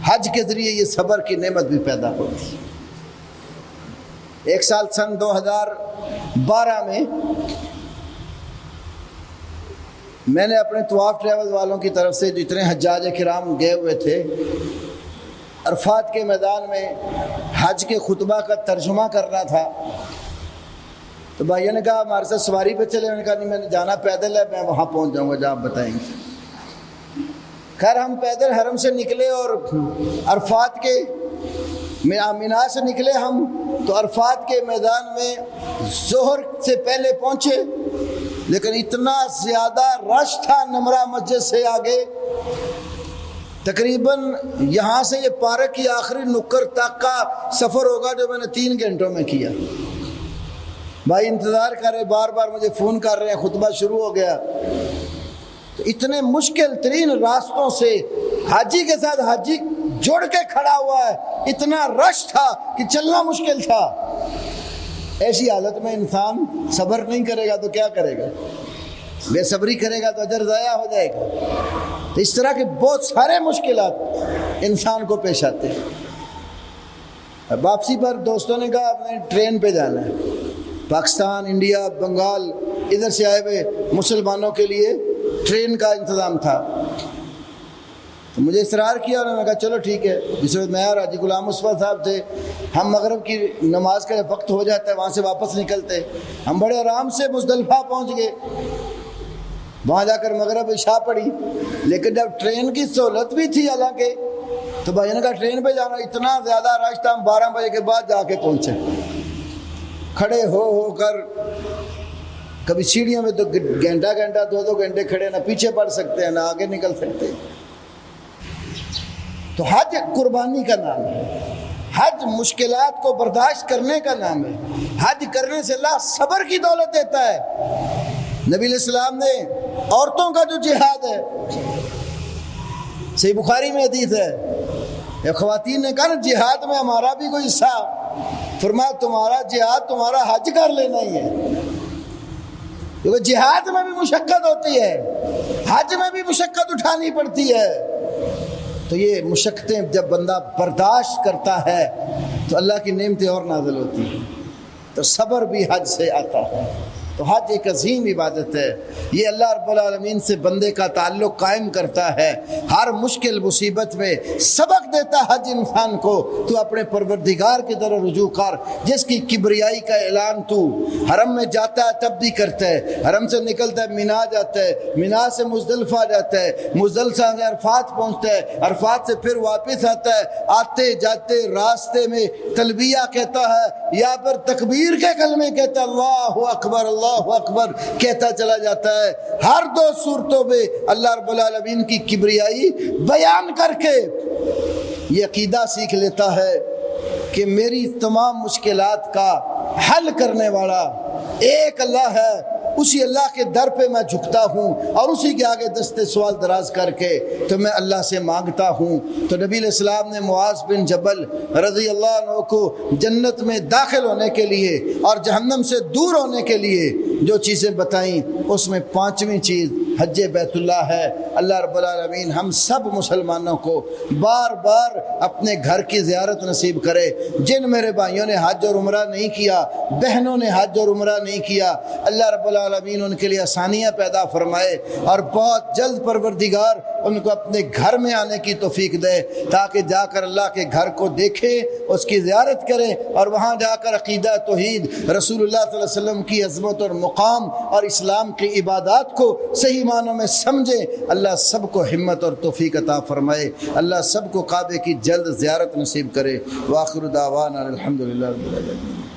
حج کے ذریعے یہ صبر کی نعمت بھی پیدا ہوتی ہے۔ ایک سال سن 2012 میں نے اپنے طواف ٹریول والوں کی طرف سے جتنے حجاج کرام گئے ہوئے تھے، عرفات کے میدان میں حج کے خطبہ کا ترجمہ کرنا تھا، تو بھائیوں نے کہا ہمارے ساتھ سواری پہ چلے، انہوں نے کہا نہیں میں نے جانا پیدل ہے، میں وہاں پہنچ جاؤں گا جہاں آپ بتائیں گے۔ خیر ہم پیدل حرم سے نکلے اور عرفات کے مینا سے نکلے ہم، تو عرفات کے میدان میں ظہر سے پہلے پہنچے، لیکن اتنا زیادہ رش تھا نمرہ مسجد سے آگے، تقریباً یہاں سے یہ پارک کی آخری نکر تک کا سفر ہوگا جو میں نے 3 گھنٹوں میں کیا۔ بھائی انتظار کر رہے، بار بار مجھے فون کر رہے ہیں، خطبہ شروع ہو گیا۔ تو اتنے مشکل ترین راستوں سے حاجی کے ساتھ حاجی جڑ کے کھڑا ہوا ہے، اتنا رش تھا کہ چلنا مشکل تھا۔ ایسی حالت میں انسان صبر نہیں کرے گا تو کیا کرے گا؟ بے صبری کرے گا تو اجر ضائع ہو جائے گا۔ تو اس طرح کے بہت سارے مشکلات انسان کو پیش آتے ہیں۔ واپسی پر دوستوں نے کہا آپ نے ٹرین پہ جانا ہے، پاکستان، انڈیا، بنگال، ادھر سے آئے ہوئے مسلمانوں کے لیے ٹرین کا انتظام تھا۔ تو مجھے اصرار کیا، انہوں نے کہا چلو ٹھیک ہے۔ جس وقت میں اور حاجی غلام مصطفیٰ صاحب تھے، ہم مغرب کی نماز کا وقت ہو جاتا ہے، وہاں سے واپس نکلتے، ہم بڑے آرام سے مزدلفہ پہنچ گئے، وہاں جا کر مغرب عشاء پڑھی۔ لیکن جب ٹرین کی سہولت بھی تھی حالانکہ، تو بھائی نے کہا ٹرین پہ جانا، اتنا زیادہ رش تھا، ہم 12 بجے کے بعد جا کے پہنچے۔ کھڑے ہو کر کبھی سیڑھیوں میں تو گھنٹہ 2 گھنٹے کھڑے، نہ پیچھے پڑ سکتے ہیں نہ آگے نکل سکتے ہیں۔ تو حج قربانی کا نام ہے، حج مشکلات کو برداشت کرنے کا نام ہے، حج کرنے سے اللہ صبر کی دولت دیتا ہے۔ نبی علیہ السلام نے عورتوں کا جو جہاد ہے، صحیح بخاری میں حدیث ہے، خواتین نے کہا نا جہاد میں ہمارا بھی کوئی حصہ، فرمایا تمہارا جہاد تمہارا حج کر لینا ہی ہے، کیونکہ جہاد میں بھی مشقت ہوتی ہے، حج میں بھی مشقت اٹھانی پڑتی ہے۔ تو یہ مشقتیں جب بندہ برداشت کرتا ہے تو اللہ کی نعمتیں اور نازل ہوتی ہیں۔ تو صبر بھی حج سے آتا ہے۔ تو حج ایک عظیم عبادت ہے، یہ اللہ رب العالمین سے بندے کا تعلق قائم کرتا ہے، ہر مشکل مصیبت میں سبق دیتا حج انسان کو، تو اپنے پروردگار کی طرف رجوع کر، جس کی کبریائی کا اعلان تو حرم میں جاتا ہے تب بھی کرتا ہے، حرم سے نکلتا ہے مینا جاتا ہے، مینا سے مزدلفہ جاتا ہے، مزدلفہ سے عرفات پہنچتا ہے، عرفات سے پھر واپس آتا ہے، آتے جاتے راستے میں تلبیہ کہتا ہے یا پھر تکبیر کے کلمے کہتا ہے، اللہ اکبر اللہ اکبر کہتا چلا جاتا ہے۔ ہر 2 صورتوں میں اللہ رب العالمین کی کبریائی بیان کر کے یہ عقیدہ سیکھ لیتا ہے کہ میری تمام مشکلات کا حل کرنے والا ایک اللہ ہے، اسی اللہ کے در پہ میں جھکتا ہوں اور اسی کے آگے دستے سوال دراز کر کے تو میں اللہ سے مانگتا ہوں۔ تو نبی علیہ السلام نے معاذ بن جبل رضی اللہ عنہ کو جنت میں داخل ہونے کے لیے اور جہنم سے دور ہونے کے لیے جو چیزیں بتائیں، اس میں 5ویں چیز حج بیت اللہ ہے۔ اللہ رب العالمین ہم سب مسلمانوں کو بار بار اپنے گھر کی زیارت نصیب کرے۔ جن میرے بھائیوں نے حج اور عمرہ نہیں کیا، بہنوں نے حج اور عمرہ نہیں کیا، اللہ رب العالمین ان کے لیے آسانیاں پیدا فرمائے اور بہت جلد پروردگار ان کو اپنے گھر میں آنے کی توفیق دے، تاکہ جا کر اللہ کے گھر کو دیکھیں، اس کی زیارت کریں اور وہاں جا کر عقیدہ توحید، رسول اللہ صلی اللہ علیہ وسلم کی عظمت اور مقام اور اسلام کی عبادات کو صحیح معنوں میں سمجھیں۔ اللہ سب کو ہمت اور توفیق عطا فرمائے، اللہ سب کو کعبے کی جلد زیارت نصیب کرے۔ وآخر دعوانا الحمدللہ رب العالمین۔